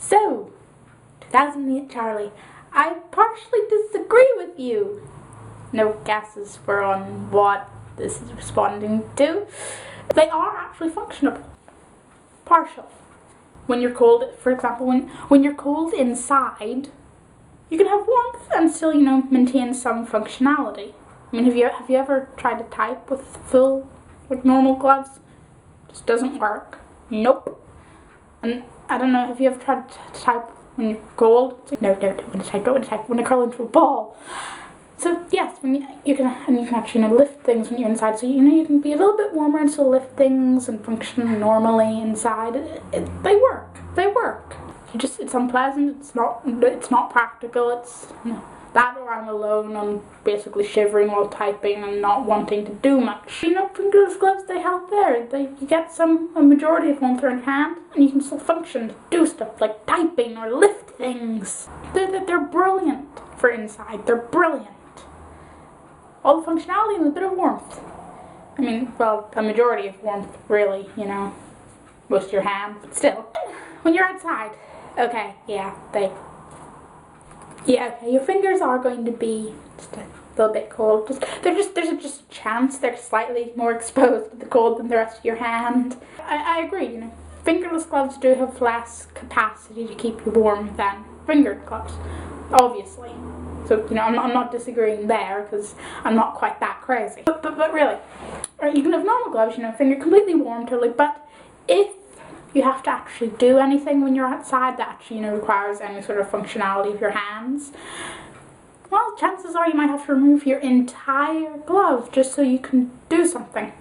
So, 2008 Charlie, I partially disagree with you. No guesses were on what this is responding to. They are actually functional. Partial. When you're cold, for example, when you're cold inside, you can have warmth and still, maintain some functionality. I mean, have you ever tried to type with full, normal gloves? Just doesn't work. Nope. And I don't know, have you ever tried to type when you're cold? No, don't want to type when I curl into a ball. So yes, when you can actually lift things when you're inside. So you can be a little bit warmer and still lift things and function normally inside. They work. They work. It's unpleasant. It's not practical. It's that, or I'm alone. I'm basically shivering while typing and not wanting to do much. Fingerless gloves, they help there. You get a majority of warmth around your hand, and you can still function, do stuff like typing or lift things. They're brilliant for inside. They're brilliant. All the functionality and a bit of warmth. I mean, well, a majority of warmth, really, most of your hand, but still. When you're outside, okay, your fingers are going to be just a little bit cold. There's just a chance they're slightly more exposed to the cold than the rest of your hand. I agree, fingerless gloves do have less capacity to keep you warm than fingered gloves, obviously. So, I'm not disagreeing there because I'm not quite that crazy. But really, you can have normal gloves, finger completely warm totally, but if you have to actually do anything when you're outside that actually, requires any sort of functionality of your hands, well, chances are you might have to remove your entire glove just so you can do something.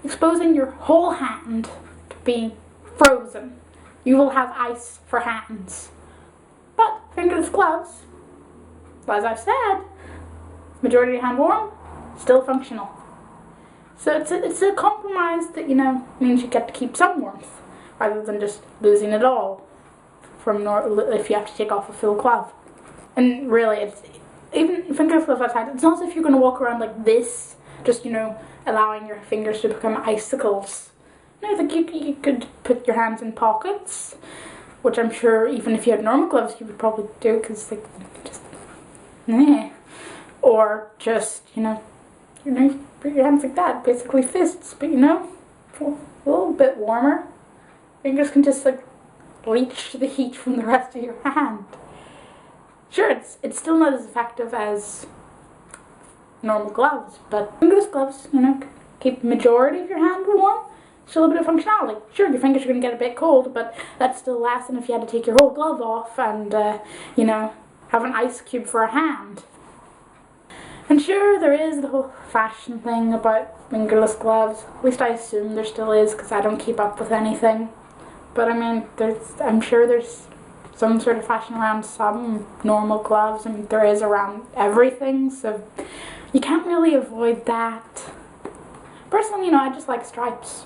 Exposing your whole hand to being frozen. You will have ice for hands. But fingerless gloves, as I've said, majority of your hand warm, still functional. So it's a compromise that, means you get to keep some warmth, rather than just losing it all if you have to take off a full glove. And really, it's even fingerless gloves outside, it's not as if you're going to walk around like this, just, allowing your fingers to become icicles. No, you could put your hands in pockets, which I'm sure even if you had normal gloves you would probably do, because or just, put your hands like that, basically fists, but a little bit warmer. Fingers can just reach the heat from the rest of your hand. Sure, it's still not as effective as normal gloves, but fingerless gloves, keep the majority of your hand warm, still a bit of functionality. Sure, your fingers are going to get a bit cold, but that's still less than if you had to take your whole glove off and, have an ice cube for a hand. And sure, there is the whole fashion thing about fingerless gloves. At least I assume there still is, because I don't keep up with anything. But I mean, I'm sure there's some sort of fashion around some normal gloves. I mean, there is around everything, so you can't really avoid that. Personally, I just like stripes.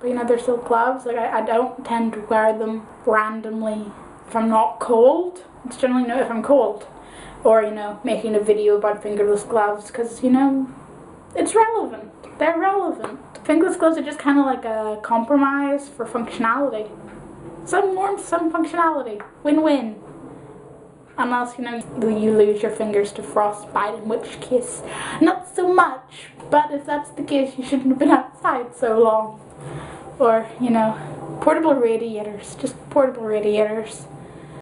But they're still gloves. I don't tend to wear them randomly if I'm not cold. It's generally if I'm cold. Or, making a video about fingerless gloves, because, it's relevant. They're relevant. Fingerless gloves are just kind of like a compromise for functionality. Some warmth, some functionality. Win-win. Unless, you lose your fingers to frostbite, in which case, not so much. But if that's the case, you shouldn't have been outside so long. Or, portable radiators. Just portable radiators.